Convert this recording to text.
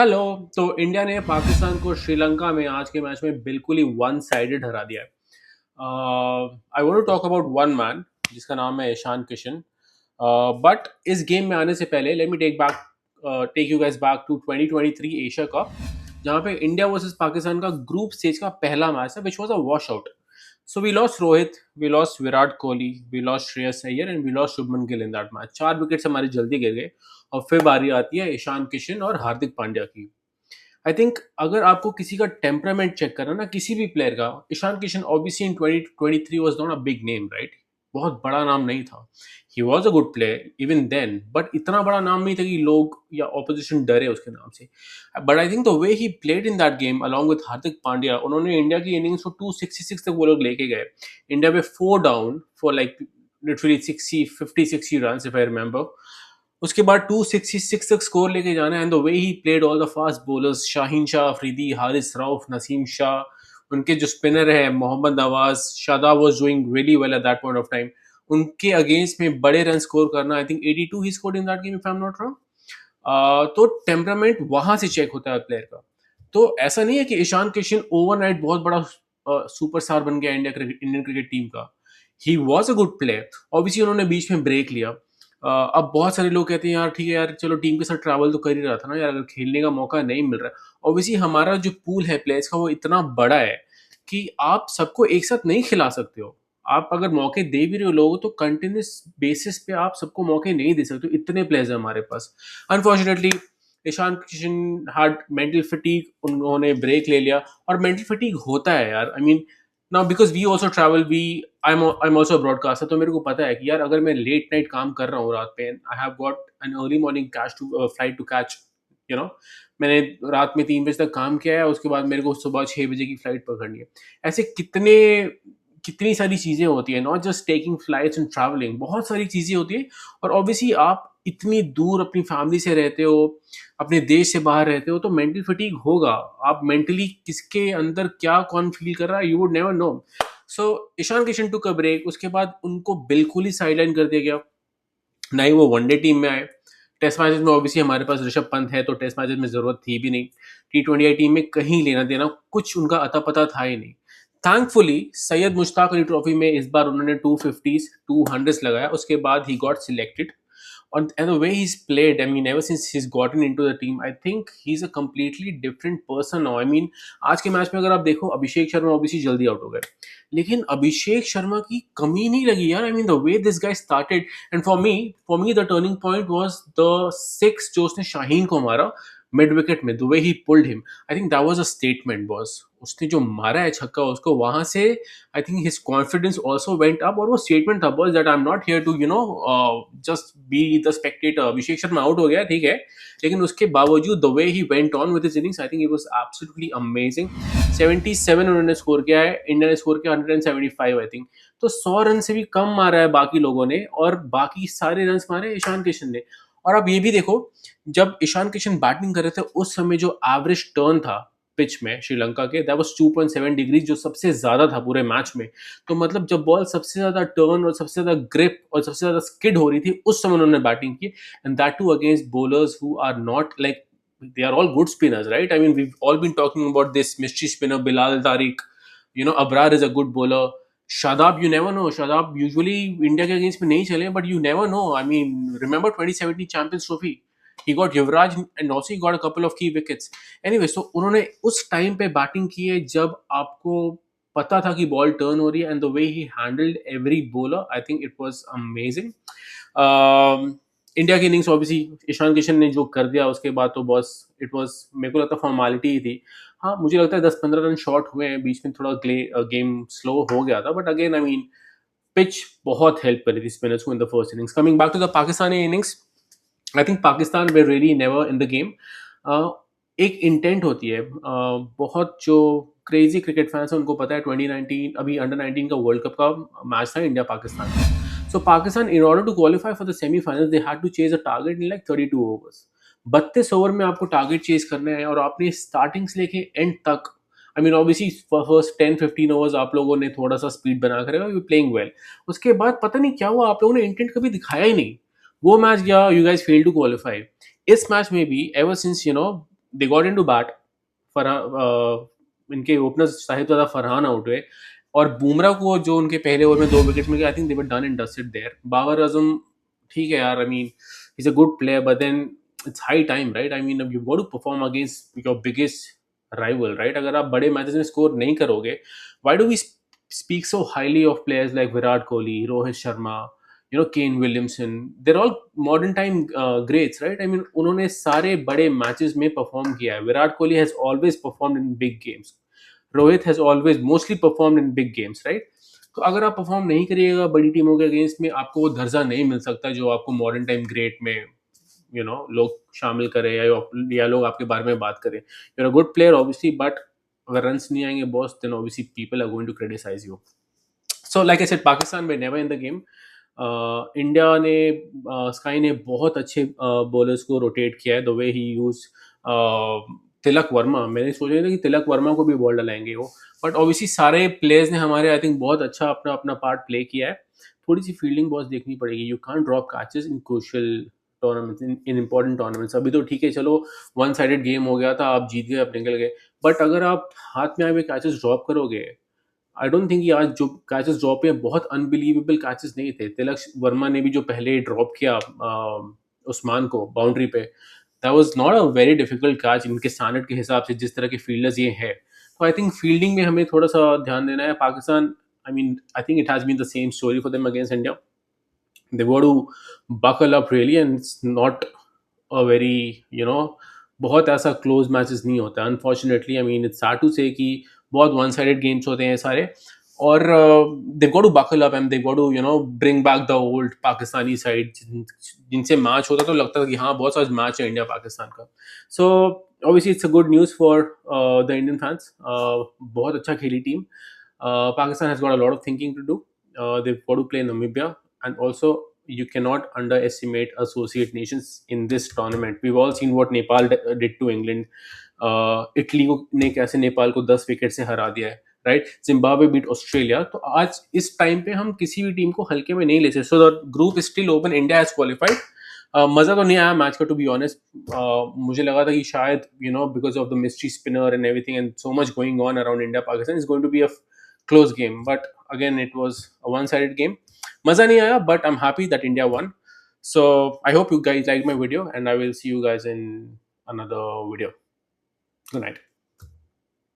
Hello. तो India ने पाकिस्तान को श्रीलंका में आज के मैच में बिल्कुल ही वन साइडेड हरा दिया है। I want to talk about one man जिसका नाम है ईशान किशन। बट इस गेम में आने से पहले let me take you guys back to 2023 Asia cup, जहाँ पे इंडिया वर्सेस पाकिस्तान का ग्रुप स्टेज का पहला मैच था, which was a wash out. So we lost Rohit, we lost Virat Kohli, we lost Shreyas Iyer and we lost Shubman Gill in that match. 4 wickets हमारे जल्दी गिर गए और फिर बारी आती है ईशान किशन और हार्दिक पांड्या की। आई थिंक अगर आपको किसी का टेम्परामेंट चेक करना ना किसी भी प्लेयर का, Ishan Kishan obviously in 2023 was not a big name, right? बहुत बड़ा नाम नहीं था। He was a good player even then, but इतना बड़ा नाम नहीं था कि लोग या ऑपोजिशन डरे उसके नाम से। But I think the way he played in that game along with Hardik Pandya, उन्होंने इंडिया की इनिंग्स को 266 तक वो लोग लेके गए। इंडिया पे 4 down for like literally 60 run if I remember. उसके बाद 266 तक स्कोर लेके जाना है, and the way he played all the fast bowlers, Shaheen Shah Afridi, Haris Rauf, Naseem Shah, उनके जो स्पिनर है Mohammad Nawaz, Shadab was doing really well at that point of time. उनके अगेंस्ट में बड़े रन स्कोर करना, I think 82 he scored in that game if I am not wrong. तो temperament वहां से चेक होता है प्लेयर का। तो ऐसा नहीं है कि ईशान किशन ओवरनाइट बहुत बड़ा सुपरस्टार बन गया इंडियन क्रिकेट टीम का। ही was a good player. Obviously उन्होंने बीच में ब्रेक लिया। अब बहुत सारे लोग कहते हैं यार ठीक है यार, चलो टीम के साथ ट्रैवल तो कर ही रहा था ना यार, अगर खेलने का मौका नहीं मिल रहा। ऑब्वियसली हमारा जो पूल है प्लेयर्स का वो इतना बड़ा है कि आप सबको एक साथ नहीं खिला सकते हो। आप अगर मौके दे भी रहे हो लोगों, तो कंटिन्यूस बेसिस पे आप सबको मौके नहीं दे सकते हो, इतने प्लेयर्स हैं हमारे पास। Unfortunately Ishan Kishan had mental fatigue, उन्होंने ब्रेक ले लिया। और मेंटल फटीग होता है यार, I mean now because we also travel, we I am also broadcaster, तो मेरे को पता है कि यार अगर मैं लेट नाइट काम कर रहा हूँ रात पे, I have got an early morning catch to flight to catch, you know, मैंने रात में 3 बजे तक काम किया है, उसके बाद मेरे को सुबह 6 बजे की फ्लाइट पकड़नी है। ऐसे कितनी सारी चीज़ें होती है, not just taking flights and travelling, बहुत सारी चीज़ें होती है। और ऑब्वियसली आप इतनी दूर अपनी फैमिली से रहते हो, अपने देश से बाहर रहते हो, तो मेंटल फटीग होगा। आप मेंटली किसके अंदर क्या कौन फील कर रहा है, you would never know. So Ishan Kishan टू का ब्रेक, उसके बाद उनको बिल्कुल ही साइडलाइन कर दिया गया। ना ही वो वनडे टीम में आए। टेस्ट मैचेस में ऑब्वियसली हमारे पास ऋषभ पंत है, तो टेस्ट मैचेस में जरूरत थी भी नहीं। T20 टीम में कहीं लेना देना कुछ उनका अता पता था ही नहीं। थैंकफुली सैयद मुश्ताक अली ट्रॉफी में इस बार उन्होंने 250s 200s लगाया, उसके बाद he got selected. And the way he's played, I mean, ever since he's gotten into the team, I think he's a completely different person now. I mean, आज के match में अगर आप देखो, अभिषेक शर्मा ऑब्वियसली जल्दी आउट हो गए, लेकिन अभिषेक शर्मा की कमी नहीं लगी यार। I mean the way this guy started, and for me the turning point was the six जो उसने शाहीन को मारा मिड विकेट में, the way he pulled him. I think that was a statement boss. उसने जो मारा है छक्का उसको, वहां से I think his confidence also went up. और वो स्टेटमेंट था boss that I am not here to just be the Spectator. Abhishek Sharma out हो गया ठीक है, लेकिन उसके बावजूद the way he went on with his innings, I think it was absolutely amazing. 77 उन्होंने स्कोर किया है, इंडिया ने स्कोर किया 175 आई थिंक। तो 100 रन से भी कम मारा है बाकी लोगों ने, और बाकी सारे रन मारे ईशान किशन ने। और आप ये भी देखो, जब ईशान किशन बैटिंग कर रहे थे उस समय जो एवरेज टर्न था पिच में श्रीलंका के, दैट वाज 2.7 डिग्री, जो सबसे ज्यादा था पूरे मैच में। तो मतलब जब बॉल सबसे ज्यादा टर्न और सबसे ज्यादा ग्रिप और सबसे ज्यादा स्किड हो रही थी, उस समय उन्होंने बैटिंग की, and that too against bowlers who are not like, they are all good spinners, right? I mean, we've all been talking about this mystery spinner Bilal Tariq. Abrar is a good bowler. Shadab, you never know. Shadab usually India के against में नहीं चले, but you never know. I mean, remember 2017 Champions Trophy? He got Yuvraj and also he got a couple of key wickets. Anyway, so उन्होंने उस time पे batting की है जब आपको पता था कि बॉल टर्न हो रही है, and the way he handled every bowler, I think it was amazing. India की इनिंग्स ऑब्वियसली ईशान किशन ने जो कर दिया उसके बाद तो बॉस, इट वाज, मेरे को लगता है फॉर्मेलिटी ही थी। हाँ, मुझे लगता है 10-15 रन शॉर्ट हुए हैं, बीच में थोड़ा गेम स्लो हो गया था, but again I mean pitch बहुत हेल्प कर रही थी स्पिनर्स को in the first innings. Coming back to the Pakistani innings, I think Pakistan were really never in the game. एक इंटेंट होती है, बहुत जो क्रेजी क्रिकेट फैंस हैं उनको पता है 2019 अभी अंडर 19 का वर्ल्ड कप का मैच था इंडिया पाकिस्तान का। So Pakistan in order to qualify for the semifinals they had to chase a target in like 32 overs. 32 over में आपको टारगेट चेज करना है, और आपने स्टार्टिंग से लेके एंड तक, I mean obviously first 10-15 overs आप लोगों ने थोड़ा सा स्पीड बना कर यू प्लेइंग वेल। उसके बाद पता नहीं क्या हुआ, आप लोगों ने इंटेंट कभी दिखाया ही नहीं। वो मैच गया, you guys fail to qualify. इस मैच में भी ever since they got into bat. इनके openers Sahibzada Farhan out हुए, और बुमराह को जो उनके पहले ओवर में 2 विकेट मिल गए, I think they were done and dusted there. Babar Azam ठीक है यार, I mean is a good player, but then it's high time, right? I mean you got to perform against your biggest rival, right? अगर आप बड़े matches में score नहीं करोगे, why do we speak so highly of players like Virat Kohli, Rohit Sharma, Kane Williamson? They're all modern time greats, right? I mean, उन्होंने सारे बड़े matches में परफॉर्म किया है. Virat Kohli has always performed in big games. Rohit has always mostly perform in big games, right? तो अगर आप perform नहीं करिएगा बड़ी टीमों के अगेंस्ट में, आपको वो दर्जा नहीं मिल सकता जो आपको मॉडर्न टाइम ग्रेट में लोग शामिल करें, या लोग आपके बारे में बात करें. You're a good player obviously, but अगर रन नहीं आएंगे boss, then obviously people are going to criticise you. So like I said, Pakistan were never in the game. India ने, स्काई ने बहुत अच्छे बॉलर्स को रोटेट किया है. The way he used Tilak Varma, मैंने सोचा नहीं था कि तिलक वर्मा को भी बॉल डलाएंगे वो, बट ऑब्वियसली सारे प्लेयर्स ने हमारे आई थिंक बहुत अच्छा अपना अपना पार्ट प्ले किया है. थोड़ी सी फील्डिंग बॉस देखनी पड़ेगी. You can't drop catches in crucial tournaments, in important tournaments. अभी तो ठीक है, चलो वन साइडेड गेम हो गया था, आप जीत गए, आप निकल गए, बट अगर आप हाथ में आए हुए कैचेस ड्रॉप करोगे, आई डोंट थिंक ये आज जो कैचेस ड्रॉप हुए बहुत अनबिलीवेबल कैचेस नहीं थे. तिलक वर्मा ने भी जो पहले ड्रॉप किया उस्मान को बाउंड्री पे, that was not a very difficult catch इनके स्टैंडर्ड के हिसाब से, जिस तरह के फील्डर्स ये हैं. तो आई थिंक फील्डिंग में हमें थोड़ा सा ध्यान देना है. Pakistan, I mean I think it has been the same story for them against India. They got to buckle up really, and it's not a very, बहुत ऐसा क्लोज मैचेस नहीं होता unfortunately. I mean it's sad to say कि बहुत one sided games होते हैं सारे, और they've got to buckle up and they've got to bring back the old Pakistani side, जिनसे मैच होता तो लगता था कि हाँ बहुत सारा मैच है इंडिया पाकिस्तान का. सो obviously it's a good news for the Indian fans. बहुत अच्छा खेली team. Pakistan has got a lot of thinking to do. They've got to play Namibia, and also you cannot underestimate associate nations in this tournament. We've all seen what Nepal did to England. Italy को ने कैसे नेपाल को 10 wicket से हरा दिया है, right? Zimbabwe beat Australia. तो आज इस टाइम पे हम किसी भी टीम को हल्के में नहीं ले सकते. So the group is still open. India has qualified. मजा तो नहीं आया मैच का, टू बी ऑनेस्ट. मुझे लगा था कि शायद because of the mystery spinner and everything and so much going on around India Pakistan, is going to be a close game, but again it was a one-sided game. Maza nahi aaya, but I'm happy that India won. So I hope you guys liked my video, and I will see you guys in another video. Good night.